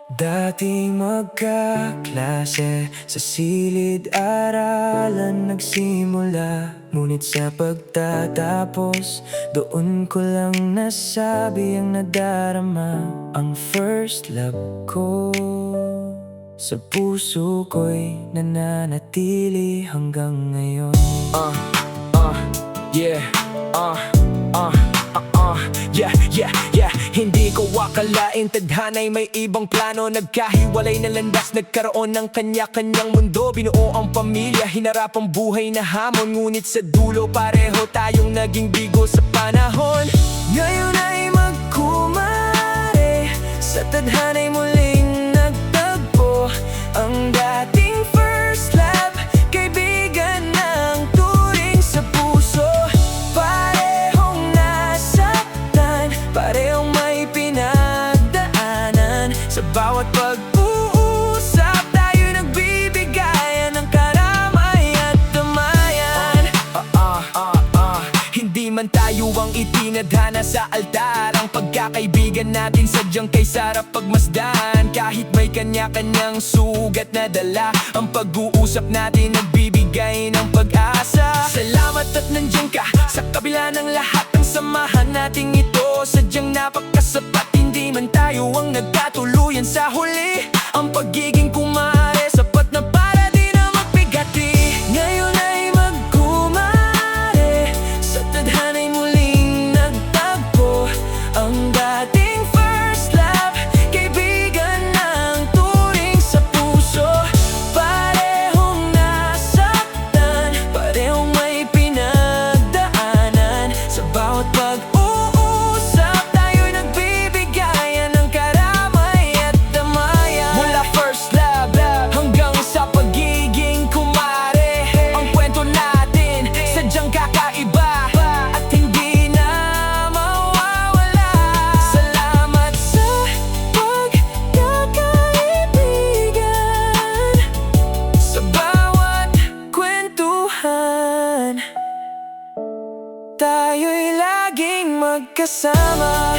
Dating magkaklase sa silid-aralan nagsimula, ngunit sa pagtatapos doon ko lang nasabi ang nadarama. Ang first love ko sa puso ko'y nananatili hanggang ngayon. Yeah, yeah. Hindi ko akalain tadhana'y may ibang plano. Nagkahiwalay na landas, nagkaroon ng kanya-kanyang mundo. Binuo ang pamilya, hinarap ang buhay na hamon. Ngunit sa dulo pareho tayong naging bigo sa panahon. Ngayon ay magkumare, sa tadhana'y muling nagtagpo. Ang dating first love, kaibigan ng turing sa puso. Parehong nasaktan, parehong may pinagdaanan. Sa bawat pag-uusap, tayo'y nagbibigayan ng karamay at damayan. Hindi man tayo ang itinadhana sa altar, ang pagkakaibigan natin sadyang kay sarap pagmasdan. Kahit may kanya-kanyang sugat na dala, ang pag-uusap natin nagbibigay ng pag-asa. Salamat at nandiyan ka sa kabila ng lahat ng samahan nating ito. Sadyang napakasapat, hindi man tayo ang nagkatuluyan sa huli. Ang pagiging kumare, sapat na para di na magbigati. Ngayon ay magkumare, sa tadhana'y muling nagtagpo. Ang dating first love, kaibigan ng turing sa puso. Parehong nasaktan, parehong may pinagdaanan. Sa bawat pag-uusap, tayo'y nagbibigayan ng karamay at damayan. Mula first love hanggang sa pagiging kumare, ang kwento natin sadyang kakaiba at hindi na mawawala. Salamat sa pagkakaibigan, sa bawat kwentuhan, tayo'y laging magkasama.